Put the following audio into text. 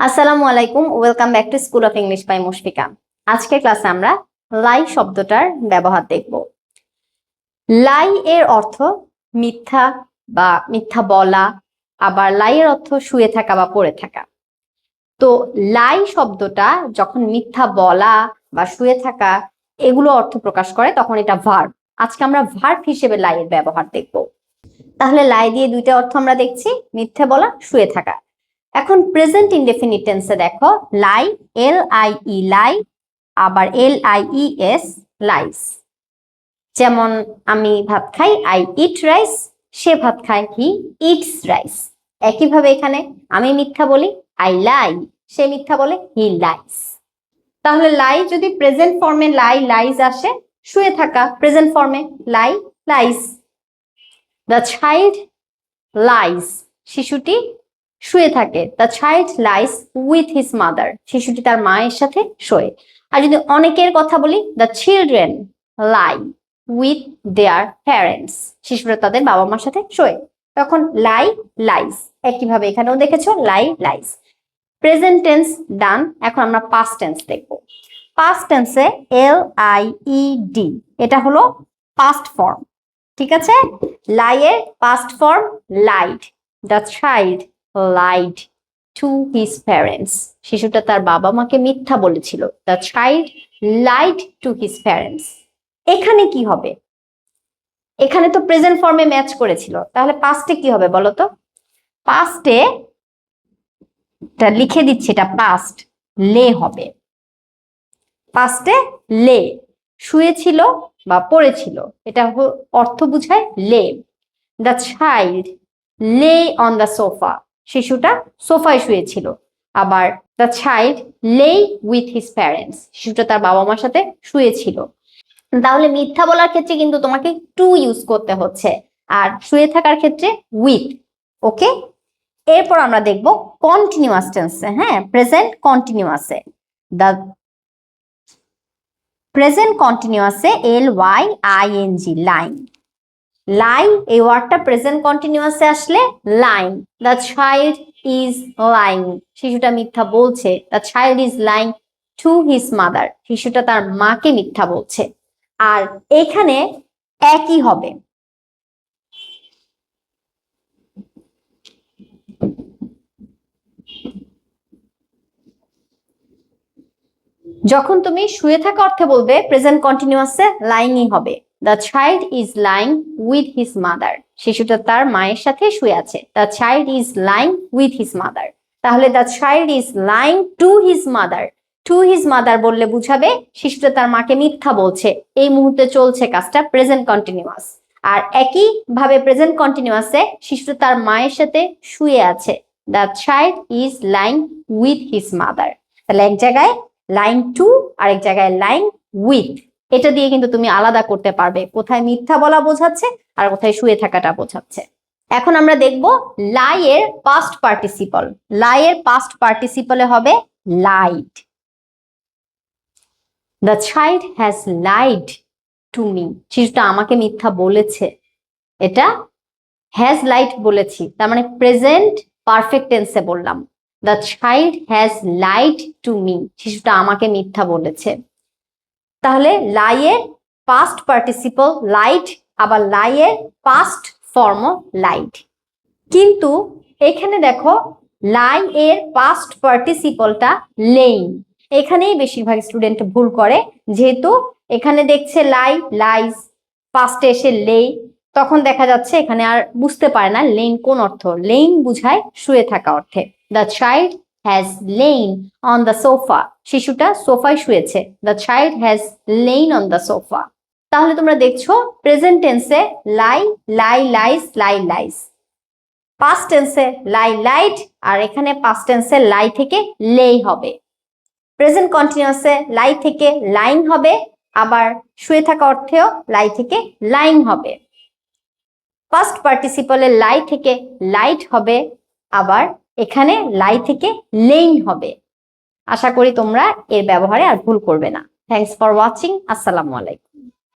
আসসালামু আলাইকুম, welcome back to school of English by Mushfika. আজকের ক্লাসে আমরা লাই শব্দটার ব্যবহার দেখব। লাই এর অর্থ মিথ্যা বা মিথ্যা বলা, আবার লাই এর অর্থ শুয়ে থাকা বা পড়ে থাকা। তো লাই শব্দটা যখন মিথ্যা বলা বা শুয়ে থাকা এগুলো অর্থ প্রকাশ করে তখন এটা ভার্ব। আজকে আমরা ভার্ব হিসেবে লাই এর ব্যবহার দেখব। তাহলে লাই দিয়ে দুইটা অর্থ আমরা দেখছি, মিথ্যে বলা, শুয়ে থাকা। এখন প্রেজেন্ট ইনডেফিনিট টেন্সে দেখো, লাই LIE লাই, আবার LIES লাইস। যেমন আমি ভাত খাই, আই ইট রাইস, সে ভাত খায়, হি ইটস রাইস। একইভাবে এখানে আমি মিথ্যা বলি, আই লাই, সে মিথ্যা বলে, হি লাইস। তাহলে লাই যদি প্রেজেন্ট ফর্মে লাই লাইস আসে, শুয়ে থাকা প্রেজেন্ট ফর্মে lie lies. The child lies, শিশুটি শুয়ে থাকে। The child lies with his mother, শিশুটি তার মায়ের সাথে শোয়ে। আর যদি অনেকের কথা বলি, the children lie with their parents, শিশুরা তাদের বাবা মার সাথে শোয়ে। তখন লাই লাইস। একইভাবে এখানেও দেখেছো lie lies. Present tense done. এখন আমরা পাস্ট টেন্স দেখব। পাস্ট টেন্সে LIED, এটা হলো পাস্ট ফর্ম। ঠিক আছে, লাইয়ের past form lied. The child lied to his parents, শিশুটা তার বাবা মাকে মিথ্যা বলেছিল। The child lied to his parents. এখানে কি হবে? এখানে তো প্রেজেন্ট ফর্মে ম্যাচ করেছিল, তাহলে পাস্টে কি হবে বলো তো? পাস্টে লিখে দিচ্ছি, এটা পাস্ট, লে হবে। পাস্টে লে, শুয়েছিল বা পড়েছিল, এটা অর্থ বুঝায় lay. The child lay on the sofa, শিশুটা সোফায় শুয়েছিল। আবার the child lay with his parents, শিশুটা তার বাবা মার সাথে শুয়েছিল। তাহলে মিথ্যা বলার ক্ষেত্রে কিন্তু তোমাকে টু ইউজ করতে হচ্ছে, আর শুয়ে থাকার ক্ষেত্রে উইথ। ওকে, এরপর আমরা দেখব কন্টিনিউয়াস টেন্সে। হ্যাঁ, প্রেজেন্ট কন্টিনিউয়াসে, দ্য প্রেজেন্ট কন্টিনিউয়াসে LYING লাইন। লাই এই ওয়ার্ডটা প্রেজেন্ট কন্টিনিউয়াসে আসলে lying. The child is lying, শিশুটা মিথ্যা বলছে। The child is lying to his mother, শিশুটা তার মাকে মিথ্যা বলছে। আর এখানে একই হবে। যখন তুমি শুয়ে থাকা অর্থে বলবে, প্রেজেন্ট কন্টিনিউয়াসে লাইংই হবে। The child is lying with his mother, শিশুটা তার মায়ের সাথে শুয়ে আছে। The child is lying with his mother. তাহলে the child is lying to his mother, to his mother বললে বুঝাবে শিশুটা তার মাকে মিথ্যা বলছে। এই মুহূর্তে চলছে কাজটা প্রেজেন্ট কন্টিনিউয়াস। আর একই ভাবে প্রেজেন্ট কন্টিনিউয়াসে শিশুটা তার মায়ের সাথে শুয়ে আছে। The child is lying with his mother. তাহলে এক জায়গায় লাইন টু, আরেক জায়গায় লাইন উইথ। এটা দিয়ে কিন্তু তুমি আলাদা করতে পারবে কোথায় মিথ্যা বলা বোঝাচ্ছে আর কোথায় শুয়ে থাকাটা বোঝাচ্ছে। এখন আমরা দেখব লাই এর পাস্ট পার্টিসিপল। লাই এর পাস্ট পার্টিসিপলে হবে lied. The child has lied to me, শিশুটা আমাকে মিথ্যা বলেছে। এটা হ্যাজ লাইড বলেছি, তার মানে প্রেজেন্ট পারফেক্ট টেন্সে বললাম। The child has lied to me, শিশুটা আমাকে মিথ্যা বলেছে। তাহলে লাইয়ের পাস্ট পার্টিসিপল লাইড, আবার লাইয়ের পাস্ট ফর্মও লাইড। কিন্তু এখানে দেখো লাই এর পাস্ট পার্টিসিপলটা লেইং। এখানেই বেশিরভাগ স্টুডেন্ট ভুল করে, যেহেতু এখানে দেখছে লাই লাইজ, পাস্টে এসে লেই, তখন দেখা যাচ্ছে এখানে আর বুঝতে পারে না লেইন কোন অর্থ। লেইন বুঝায় শুয়ে থাকা অর্থে। The child has lain on the sofa, শিশুটা সোফায় শুয়েছে। The child has lain on the sofa. তাহলে তোমরা দেখছো প্রেজেন্ট টেন্সে lie lie lies lie lies, past টেন্সে লাই লাইড, আর এখানে পাস্ট টেন্সে লাই থেকে লেই হবে। প্রেজেন্ট কন্টিনিউয়াসে লাই থেকে লাইন হবে, আবার শুয়ে থাকা অর্থেও লাই থেকে লাইন হবে। পাস্ট পার্টিসিপলে লাই থেকে লাইট হবে, আবার এখানে লাই থেকে লেইন হবে। আশা করি তোমরা এর ব্যবহারে আর ভুল করবে না। Thanks for watching. আসসালামু আলাইকুম।